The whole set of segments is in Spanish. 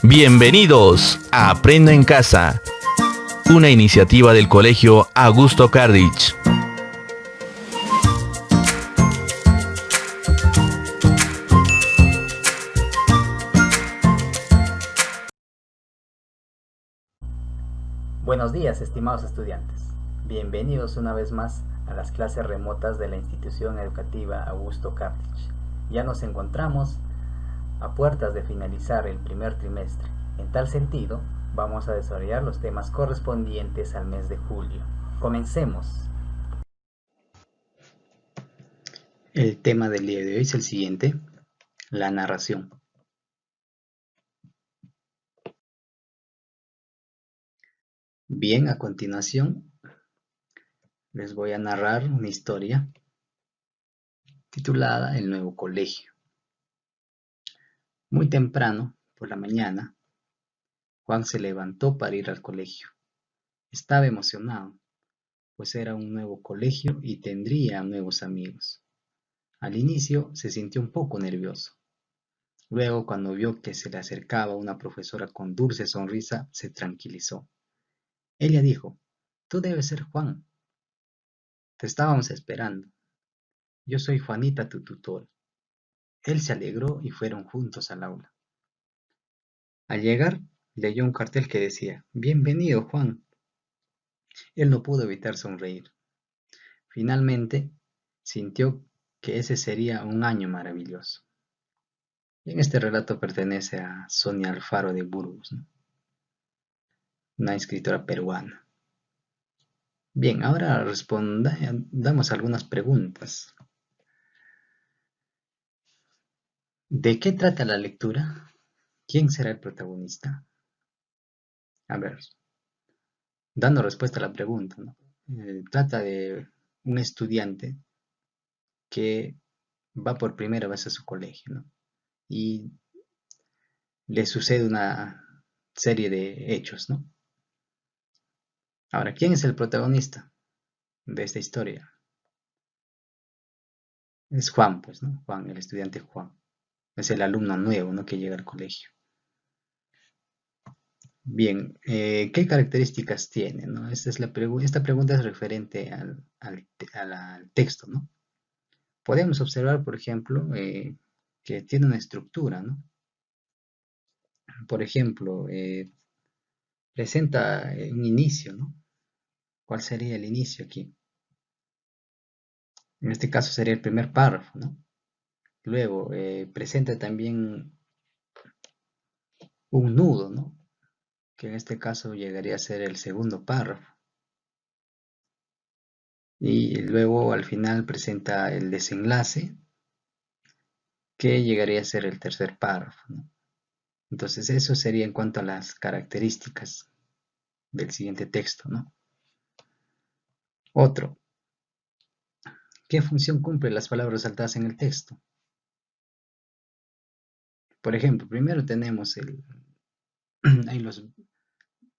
Bienvenidos a Aprendo en Casa, una iniciativa del Colegio Augusto Cardich. Buenos días, estimados estudiantes. Bienvenidos una vez más a las clases remotas de la institución educativa Augusto Cardich. Ya nos encontramos a puertas de finalizar el primer trimestre. En tal sentido, vamos a desarrollar los temas correspondientes al mes de julio. Comencemos. El tema del día de hoy es el siguiente: la narración. Bien, a continuación les voy a narrar una historia titulada El nuevo colegio. Muy temprano, por la mañana, Juan se levantó para ir al colegio. Estaba emocionado, pues era un nuevo colegio y tendría nuevos amigos. Al inicio se sintió un poco nervioso. Luego, cuando vio que se le acercaba una profesora con dulce sonrisa, se tranquilizó. Ella dijo: «Tú debes ser Juan. Te estábamos esperando. Yo soy Juanita, tu tutor». Él se alegró y fueron juntos al aula. Al llegar, leyó un cartel que decía: «Bienvenido, Juan». Él no pudo evitar sonreír. Finalmente, sintió que ese sería un año maravilloso. Y en este relato pertenece a Sonia Alfaro de Burgos, ¿no? Una escritora peruana. Bien, ahora damos algunas preguntas. ¿De qué trata la lectura? ¿Quién será el protagonista? A ver, dando respuesta a la pregunta, ¿no? Trata de un estudiante que va por primera vez a su colegio, ¿no? Y le sucede una serie de hechos, ¿no? Ahora, ¿quién es el protagonista de esta historia? Es Juan, pues, ¿no? Juan, el estudiante Juan. Es el alumno nuevo, ¿no?, que llega al colegio. Bien, ¿qué características tiene, no? Esta pregunta es referente al texto, ¿no? Podemos observar, por ejemplo, que tiene una estructura, ¿no? Por ejemplo, presenta un inicio, ¿no? ¿Cuál sería el inicio aquí? En este caso sería el primer párrafo, ¿no? Luego, presenta también un nudo, ¿no?, que en este caso llegaría a ser el segundo párrafo. Y luego al final presenta el desenlace, que llegaría a ser el tercer párrafo, ¿no? Entonces eso sería en cuanto a las características del siguiente texto, ¿no? Otro, ¿qué función cumplen las palabras resaltadas en el texto? Por ejemplo, primero tenemos hay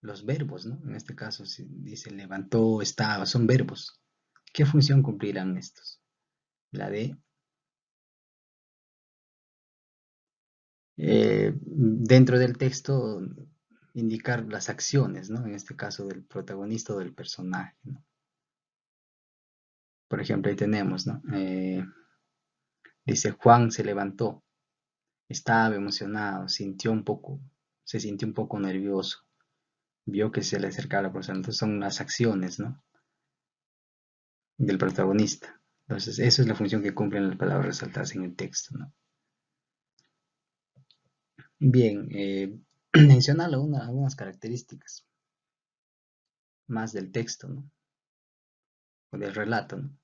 los verbos, ¿no? En este caso si dice levantó, estaba, son verbos. ¿Qué función cumplirán estos? La de dentro del texto indicar las acciones, ¿no? En este caso del protagonista o del personaje, ¿no? Por ejemplo, ahí tenemos, ¿no? Dice: Juan se levantó, estaba emocionado, se sintió un poco nervioso, vio que se le acercaba la persona. Entonces son las acciones, ¿no?, del protagonista. Entonces eso es la función que cumplen las palabras resaltadas en el texto, ¿no? Bien, mencionar algunas características más del texto, ¿no?, o del relato, ¿no?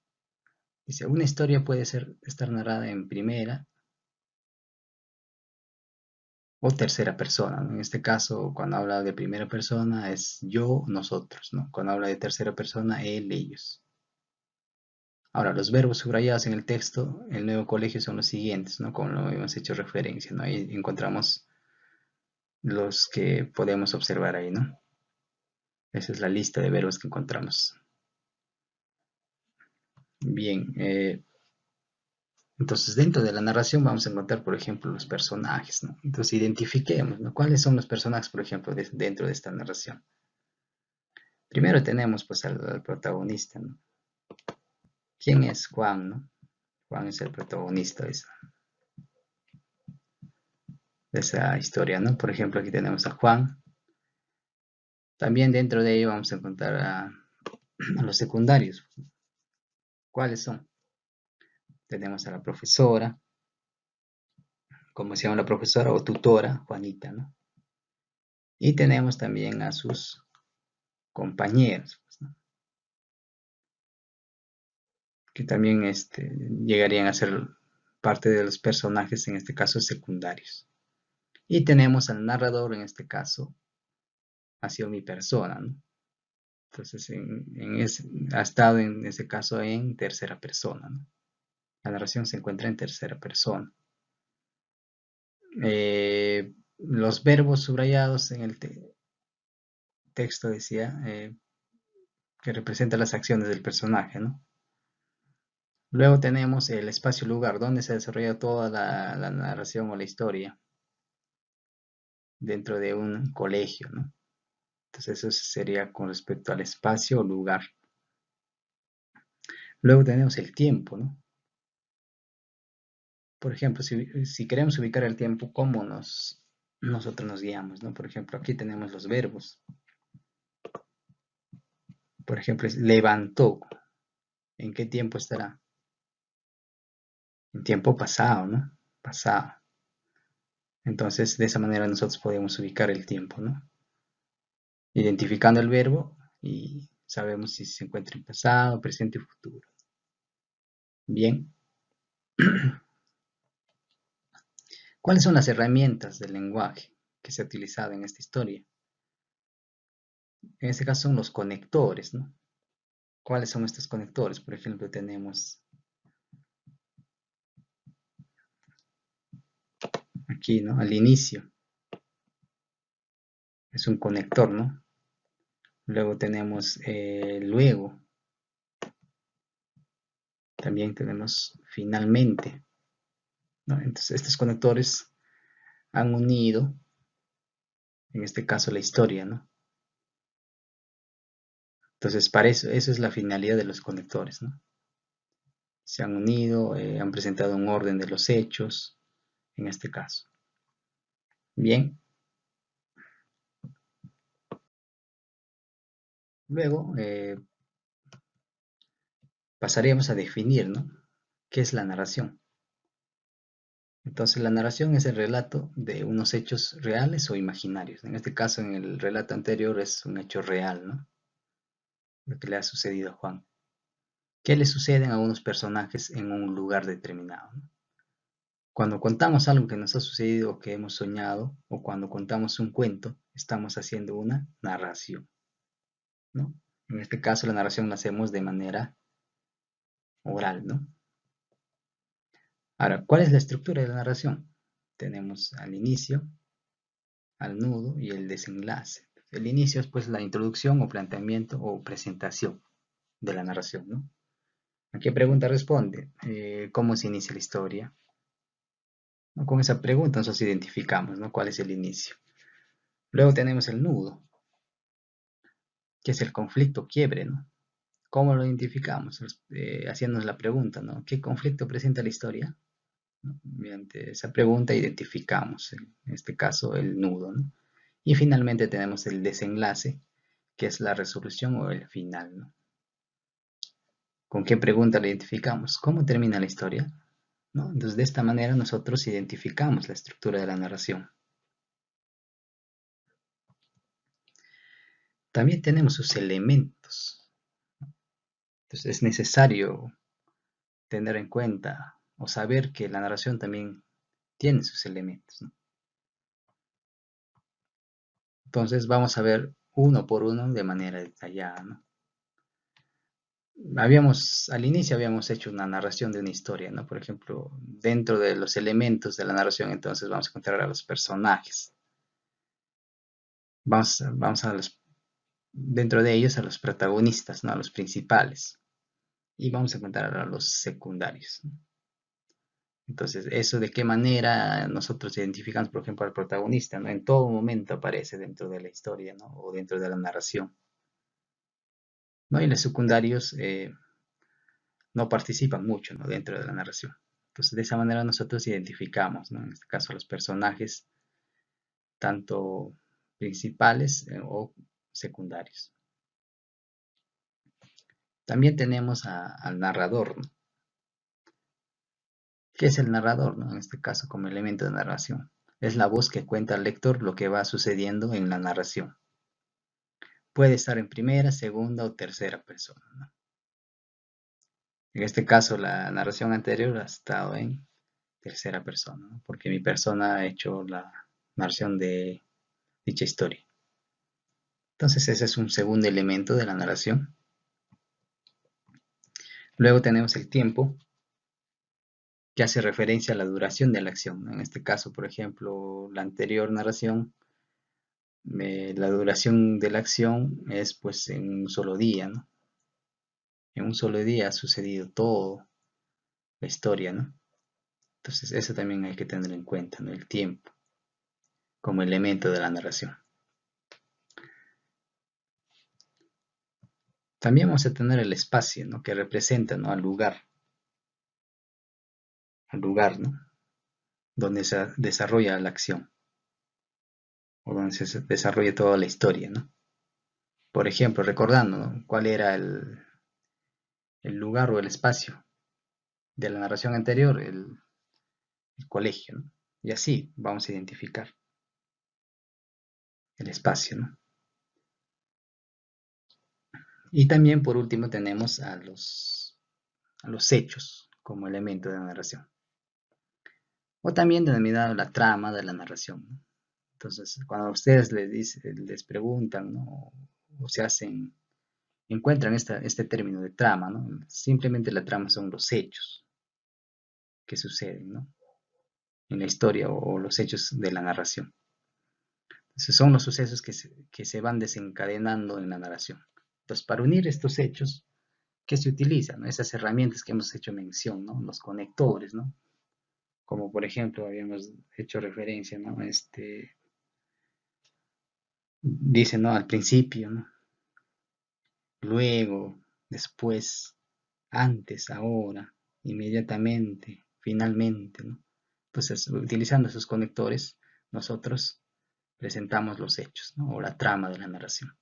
Dice: una historia puede estar narrada en primera o tercera persona, ¿no? En este caso, cuando habla de primera persona es yo, nosotros, ¿no? Cuando habla de tercera persona, él, ellos. Ahora, los verbos subrayados en el texto, el nuevo colegio, son los siguientes, ¿no?, como lo hemos hecho referencia, ¿no? Ahí encontramos los que podemos observar ahí, ¿no? Esa es la lista de verbos que encontramos. Bien, Entonces, dentro de la narración vamos a encontrar, por ejemplo, los personajes, ¿no? Entonces, identifiquemos, ¿no? ¿Cuáles son los personajes, por ejemplo, dentro de esta narración? Primero tenemos, pues, al protagonista, ¿no? ¿Quién es Juan, no? Juan es el protagonista de esa historia, ¿no? Por ejemplo, aquí tenemos a Juan. También dentro de ello vamos a encontrar a los secundarios. ¿Cuáles son? Tenemos a la profesora, como se llama la profesora o tutora, Juanita, ¿no? Y tenemos también a sus compañeros, pues, ¿no? Que también llegarían a ser parte de los personajes, en este caso secundarios. Y tenemos al narrador, en este caso, ha sido mi persona, ¿no? Entonces, ha estado en ese caso en tercera persona, ¿no? La narración se encuentra en tercera persona. Los verbos subrayados en el texto decía que representan las acciones del personaje, ¿no? Luego tenemos el espacio-lugar, donde se desarrolla toda la narración o la historia dentro de un colegio, ¿no? Entonces eso sería con respecto al espacio o lugar. Luego tenemos el tiempo, ¿no? Por ejemplo, si queremos ubicar el tiempo, ¿cómo nosotros nos guiamos, ¿no? Por ejemplo, aquí tenemos los verbos. Por ejemplo, levantó. ¿En qué tiempo estará? En tiempo pasado, ¿no? Pasado. Entonces, de esa manera nosotros podemos ubicar el tiempo, ¿no? Identificando el verbo y sabemos si se encuentra en pasado, presente o futuro. Bien. ¿Cuáles son las herramientas del lenguaje que se ha utilizado en esta historia? En este caso son los conectores, ¿no? ¿Cuáles son estos conectores? Por ejemplo, tenemos aquí, ¿no? Al inicio. Es un conector, ¿no? Luego tenemos luego. También tenemos finalmente, ¿no? Entonces, estos conectores han unido, en este caso, la historia, ¿no? Entonces, para eso es la finalidad de los conectores, ¿no? Se han unido, han presentado un orden de los hechos, en este caso. Bien. Luego, pasaríamos a definir, ¿no? ¿Qué es la narración? Entonces, la narración es el relato de unos hechos reales o imaginarios. En este caso, en el relato anterior es un hecho real, ¿no? Lo que le ha sucedido a Juan. ¿Qué le suceden a unos personajes en un lugar determinado, ¿no? Cuando contamos algo que nos ha sucedido o que hemos soñado, o cuando contamos un cuento, estamos haciendo una narración, ¿no? En este caso, la narración la hacemos de manera oral, ¿no? Ahora, ¿cuál es la estructura de la narración? Tenemos al inicio, al nudo y el desenlace. El inicio es pues la introducción o planteamiento o presentación de la narración, ¿no? ¿A qué pregunta responde? ¿Cómo se inicia la historia? ¿No? Con esa pregunta nosotros identificamos, ¿no? ¿Cuál es el inicio? Luego tenemos el nudo, que es el conflicto quiebre, ¿no? ¿Cómo lo identificamos? Haciéndonos la pregunta, ¿no? ¿Qué conflicto presenta la historia? ¿No? Mediante esa pregunta identificamos, en este caso, el nudo, ¿no? Y finalmente tenemos el desenlace, que es la resolución o el final, ¿no? ¿Con qué pregunta la identificamos? ¿Cómo termina la historia? ¿No? Entonces, de esta manera nosotros identificamos la estructura de la narración. También tenemos sus elementos. Entonces, es necesario tener en cuenta o saber que la narración también tiene sus elementos, ¿no? Entonces, vamos a ver uno por uno de manera detallada, ¿no? Al inicio habíamos hecho una narración de una historia, ¿no? Por ejemplo, dentro de los elementos de la narración, entonces vamos a encontrar a los personajes. Vamos dentro de ellos a los protagonistas, ¿no? A los principales. Y vamos a encontrar a los secundarios, ¿no? Entonces, ¿eso de qué manera nosotros identificamos, por ejemplo, al protagonista, ¿no? En todo momento aparece dentro de la historia, ¿no? O dentro de la narración, ¿no? Y los secundarios no participan mucho, ¿no? Dentro de la narración. Entonces, de esa manera nosotros identificamos, ¿no? En este caso, los personajes, tanto principales o secundarios. También tenemos al narrador, ¿no? ¿Qué es el narrador, ¿no? En este caso, como elemento de narración. Es la voz que cuenta al lector lo que va sucediendo en la narración. Puede estar en primera, segunda o tercera persona, ¿no? En este caso, la narración anterior ha estado en tercera persona, ¿no? Porque mi persona ha hecho la narración de dicha historia. Entonces, ese es un segundo elemento de la narración. Luego tenemos el tiempo, que hace referencia a la duración de la acción, ¿no? En este caso, por ejemplo, la anterior narración, la duración de la acción es pues en un solo día, ¿no? En un solo día ha sucedido toda la historia, ¿no? Entonces eso también hay que tener en cuenta, ¿no? El tiempo como elemento de la narración. También vamos a tener el espacio, ¿no? Que representa, ¿no? Al lugar, ¿no? Donde se desarrolla la acción o donde se desarrolla toda la historia, ¿no? Por ejemplo, recordando, ¿no? Cuál era el lugar o el espacio de la narración anterior, el colegio, ¿no? Y así vamos a identificar el espacio, ¿no? Y también por último tenemos a los hechos como elemento de la narración. O también denominado la trama de la narración, ¿no? Entonces, cuando ustedes les preguntan, ¿no? O se encuentran este término de trama, ¿no? Simplemente la trama son los hechos que suceden, ¿no? En la historia o los hechos de la narración. Entonces, son los sucesos que se van desencadenando en la narración. Entonces, para unir estos hechos, ¿qué se utilizan? ¿No? Esas herramientas que hemos hecho mención, ¿no? Los conectores, ¿no? Como por ejemplo habíamos hecho referencia, ¿no? Dice, ¿no? Al principio, ¿no? Luego, después, antes, ahora, inmediatamente, finalmente, ¿no? Entonces, utilizando esos conectores, nosotros presentamos los hechos, ¿no? O la trama de la narración.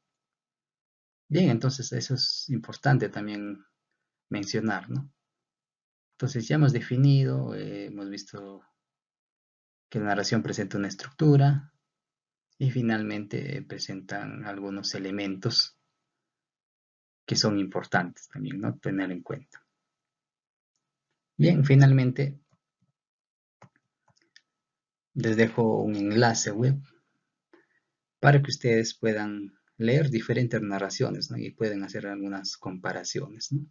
Bien, entonces eso es importante también mencionar, ¿no? Entonces ya hemos definido, hemos visto que la narración presenta una estructura y finalmente presentan algunos elementos que son importantes también, ¿no? Tener en cuenta. Bien, finalmente les dejo un enlace web para que ustedes puedan leer diferentes narraciones, ¿no? Y pueden hacer algunas comparaciones, ¿no?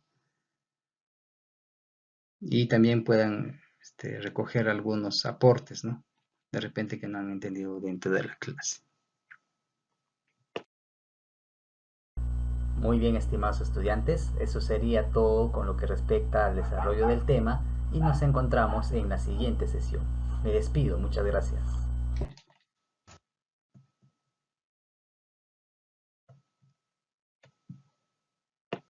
Y también puedan recoger algunos aportes, ¿no? De repente que no han entendido dentro de la clase. Muy bien, estimados estudiantes, eso sería todo con lo que respecta al desarrollo del tema y nos encontramos en la siguiente sesión. Me despido, muchas gracias.